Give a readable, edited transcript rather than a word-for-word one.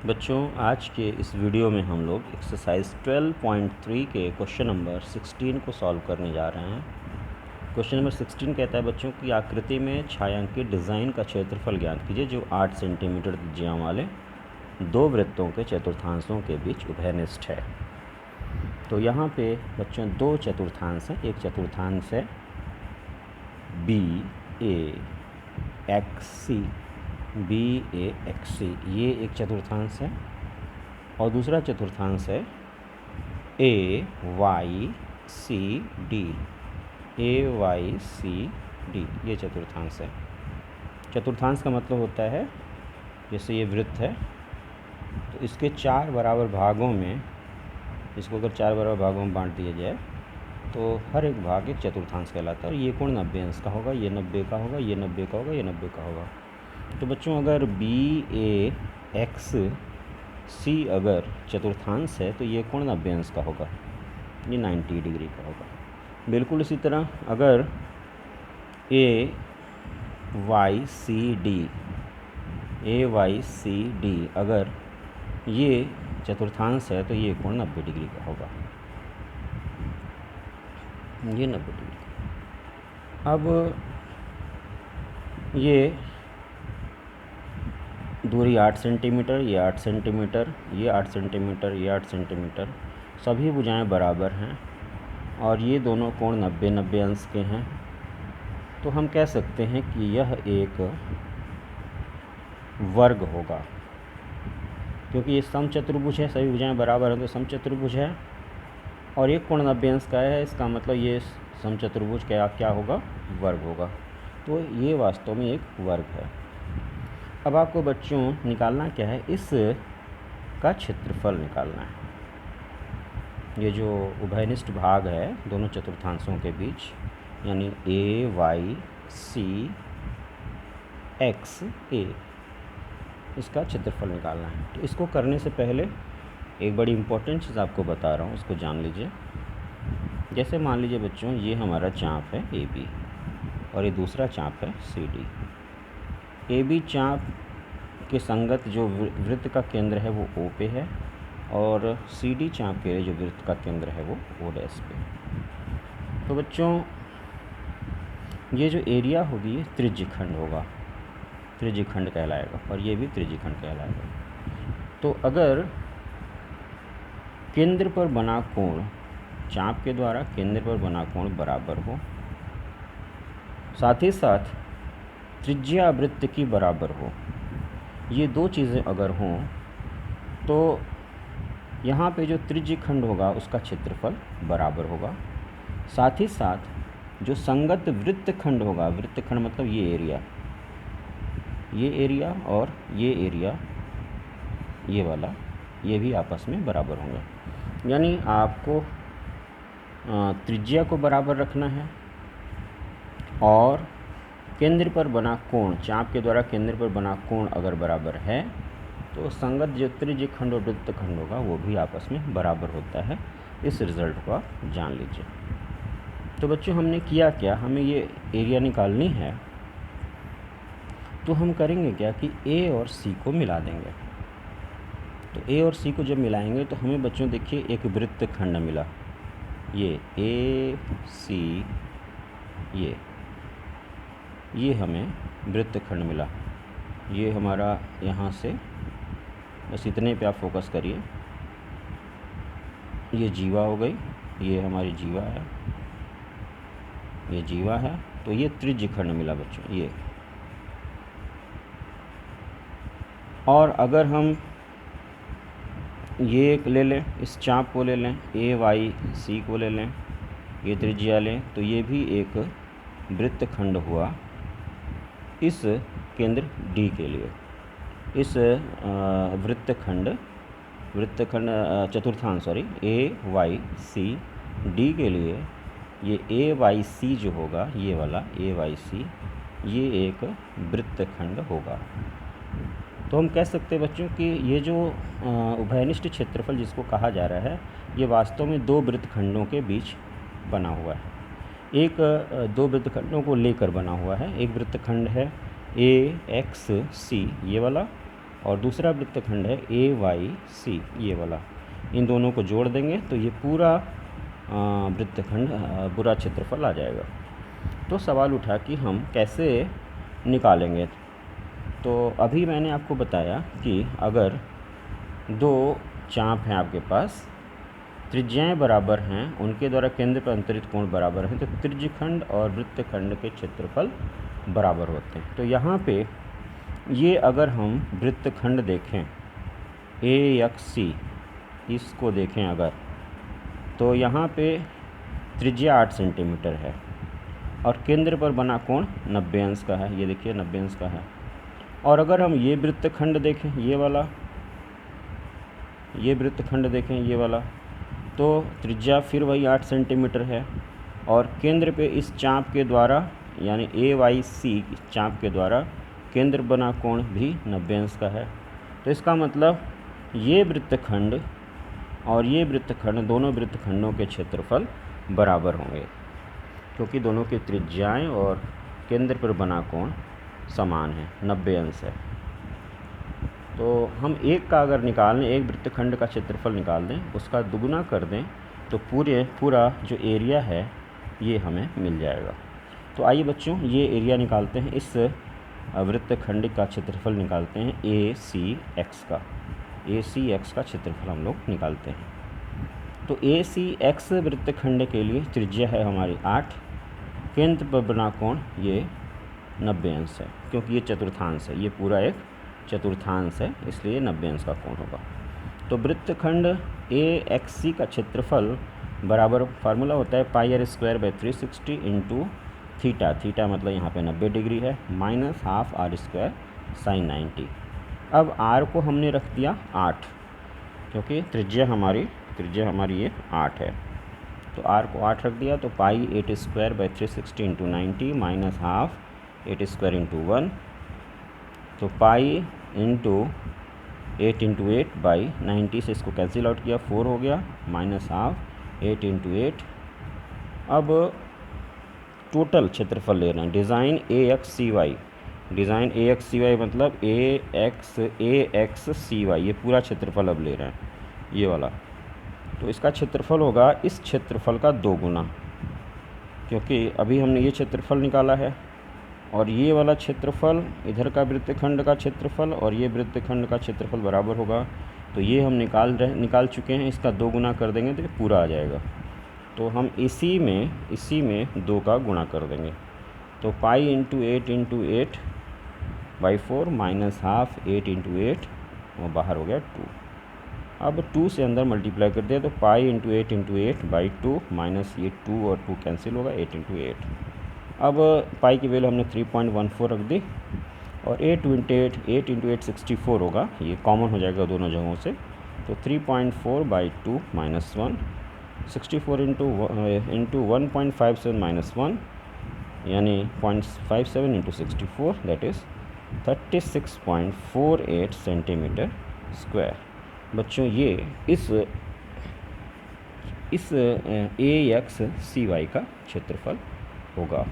बच्चों, आज के इस वीडियो में हम लोग एक्सरसाइज 12.3 के क्वेश्चन नंबर 16 को सॉल्व करने जा रहे हैं। क्वेश्चन नंबर 16 कहता है बच्चों की आकृति में छायांकित डिज़ाइन का क्षेत्रफल ज्ञात कीजिए जो 8 सेंटीमीटर त्रिज्या वाले दो वृत्तों के चतुर्थांशों के बीच उभयनिष्ठ है। तो यहाँ पे बच्चों दो चतुर्थांश हैं। एक चतुर्थांश है BAXC, ये एक चतुर्थांश है, और दूसरा चतुर्थांश है AYCD, ये चतुर्थांश है। चतुर्थांश का मतलब होता है जैसे ये वृत्त है तो इसके 4 बराबर भागों में, इसको अगर 4 बराबर भागों में बांट दिया जाए तो हर एक भाग एक चतुर्थांश कहलाता है। और ये कोण 90 अंश का होगा, ये 90 का होगा, ये 90 का होगा, ये 90 का होगा। तो बच्चों अगर BAXC अगर चतुर्थांश है तो ये कोण 90 अंश का होगा, ये 90 डिग्री का होगा। बिल्कुल इसी तरह अगर AYCD अगर ये चतुर्थांश है तो ये कोण 90 डिग्री का होगा, ये 90 डिग्री का। अब ये दूरी 8 सेंटीमीटर, ये 8 सेंटीमीटर, ये 8 सेंटीमीटर, ये 8 सेंटीमीटर, सभी भुजाएं बराबर हैं और ये दोनों कोण 90 अंश के हैं। तो हम कह सकते हैं कि यह एक वर्ग होगा, क्योंकि ये समचतुर्भुज है, सभी भुजाएं बराबर हैं तो समचतुर्भुज है, और एक कोण 90 अंश का है, इसका मतलब ये समचतुर्भुज क्या होगा, वर्ग होगा। तो ये वास्तव में एक वर्ग है। अब आपको बच्चों निकालना क्या है, इस का क्षेत्रफल निकालना है। ये जो उभयनिष्ठ भाग है दोनों चतुर्थांशों के बीच, यानी AYCXA, इसका क्षेत्रफल निकालना है। तो इसको करने से पहले एक बड़ी इम्पोर्टेंट चीज़ आपको बता रहा हूँ, उसको जान लीजिए। जैसे मान लीजिए बच्चों ये हमारा चाप है AB और ये दूसरा चाप है CD। AB चाप के संगत जो वृत्त का केंद्र है वो O पे है, और CD चाप के जो वृत्त का केंद्र है वो O' पे। तो बच्चों ये जो एरिया होगी ये त्रिज्यखंड होगा, त्रिज्यखंड कहलाएगा, और ये भी त्रिज्यखंड कहलाएगा। तो अगर केंद्र पर बना कोण, चाप के द्वारा केंद्र पर बना कोण बराबर हो, साथ ही साथ त्रिज्या वृत्त की बराबर हो, ये दो चीज़ें अगर हों तो यहाँ पे जो त्रिज्यखंड होगा उसका क्षेत्रफल बराबर होगा। साथ ही साथ जो संगत वृत्तखंड होगा, वृत्तखंड मतलब ये एरिया और ये एरिया, ये वाला, ये भी आपस में बराबर होंगे। यानी आपको त्रिज्या को बराबर रखना है, और केंद्र पर बना कोण, चाप के द्वारा केंद्र पर बना कोण अगर बराबर है तो संगत जो त्रिज्यखंड और वृत्तखंड होगा वो भी आपस में बराबर होता है। इस रिज़ल्ट को आप जान लीजिए। तो बच्चों हमने किया क्या, हमें ये एरिया निकालनी है, तो हम करेंगे क्या कि A और C को मिला देंगे। तो A और C को जब मिलाएंगे तो हमें बच्चों देखिए एक वृत्तखंड मिला, ये AC, ये हमें वृत्तखंड मिला। ये हमारा यहाँ से बस इतने पे आप फोकस करिए, ये जीवा हो गई, ये हमारी जीवा है, ये जीवा है। तो ये त्रिज्यखंड मिला बच्चों ये। और अगर हम ये ले लें, इस चाप को ले लें, AYC को ले लें, ये त्रिज्या लें, तो ये भी एक वृत्तखंड हुआ इस केंद्र D के लिए। इस वृत्तखंड चतुर्थांश AYCD के लिए ये AYC जो होगा, ये वाला AYC, ये एक वृत्तखंड होगा। तो हम कह सकते हैं बच्चों कि ये जो उभयनिष्ठ क्षेत्रफल जिसको कहा जा रहा है, ये वास्तव में दो वृत्तखंडों के बीच बना हुआ है। एक दो वृत्तखंडों को लेकर बना हुआ है। एक वृत्तखंड है AXC ये वाला, और दूसरा वृत्तखंड है AYC, ये वाला। इन दोनों को जोड़ देंगे तो ये पूरा वृत्तखंड पूरा क्षेत्रफल आ जाएगा। तो सवाल उठा कि हम कैसे निकालेंगे। तो अभी मैंने आपको बताया कि अगर दो चाप हैं आपके पास, त्रिज्याएं बराबर हैं, उनके द्वारा केंद्र पर अंतरित कोण बराबर हैं, तो त्रिज्यखंड और वृत्तखंड के क्षेत्रफल बराबर होते हैं। तो यहाँ पे ये अगर हम वृत्तखंड देखें AXC, इसको देखें अगर, तो यहाँ पे त्रिज्या 8 सेंटीमीटर है और केंद्र पर बना कोण 90 अंश का है। ये देखिए 90 अंश का है। और अगर हम ये वृत्तखंड देखें, ये वाला, ये वृत्तखंड देखें ये वाला, तो त्रिज्या फिर वही 8 सेंटीमीटर है और केंद्र पे इस चाप के द्वारा यानी AYC चाप के द्वारा केंद्र बना कोण भी 90 अंश का है। तो इसका मतलब ये वृत्तखंड और ये वृत्तखंड, दोनों वृत्तखंडों के क्षेत्रफल बराबर होंगे क्योंकि दोनों की त्रिज्याएं और केंद्र पर बना कोण समान है, 90 अंश है। तो हम एक का अगर निकाल लें, एक वृत्तखंड का क्षेत्रफल निकाल दें, उसका दुगुना कर दें तो पूरा जो एरिया है ये हमें मिल जाएगा। तो आइए बच्चों ये एरिया निकालते हैं, इस वृत्तखंड का क्षेत्रफल निकालते हैं ACX का। ACX का क्षेत्रफल हम लोग निकालते हैं। तो ACX वृत्तखंड के लिए त्रिज्या है हमारी 8, केंद्र पर बना कोण ये 90 अंश है क्योंकि ये चतुर्थांश है, ये पूरा एक चतुर्थांश है, इसलिए 90 अंश का कोण होगा। तो वृत्तखंड AXC का क्षेत्रफल बराबर फार्मूला होता है πr²/360 इंटू थीटा, थीटा मतलब यहाँ पे 90 डिग्री है, -12 r² sin 90। अब r को हमने रख दिया 8 क्योंकि त्रिज्या हमारी ये 8 है। तो r को 8 रख दिया तो π8²/360 इंटू 90 -12 8² इंटू 1, तो पाई इंटू 8 इंटू 8/90 से इसको कैंसिल आउट किया, 4 हो गया, -12 8 इंटू 8। अब टोटल क्षेत्रफल ले रहे हैं डिज़ाइन AXCY, डिज़ाइन AXCY मतलब AXCY, ये पूरा क्षेत्रफल अब ले रहे हैं ये वाला। तो इसका क्षेत्रफल होगा इस क्षेत्रफल का 2 गुना, क्योंकि अभी हमने ये क्षेत्रफल निकाला है और ये वाला क्षेत्रफल, इधर का वृत्तखंड का क्षेत्रफल और ये वृत्तखंड का क्षेत्रफल बराबर होगा। तो ये हम निकाल चुके हैं, इसका 2 गुना कर देंगे तो ये पूरा आ जाएगा। तो हम इसी में 2 का गुणा कर देंगे। तो पाई इंटू 8 इंटू 8/4 -12 8 इंटू 8, वो बाहर हो गया 2। अब 2 से अंदर मल्टीप्लाई कर दिया तो पाई इंटू 8 इंटू 8/2 माइनस ये 2 और 2 कैंसिल होगा, 8 इंटू 8। अब पाई की वैल्यू हमने 3.14 रख दी और 8 इंटू 8 64 होगा, ये कॉमन हो जाएगा दोनों जगहों से। तो 3.4/2 -1, 64 इंटू 1.57 -1 यानी 0.57 into 64 that is 36.48 centimetre square. बच्चों ये इस AXCY का क्षेत्रफल होगा।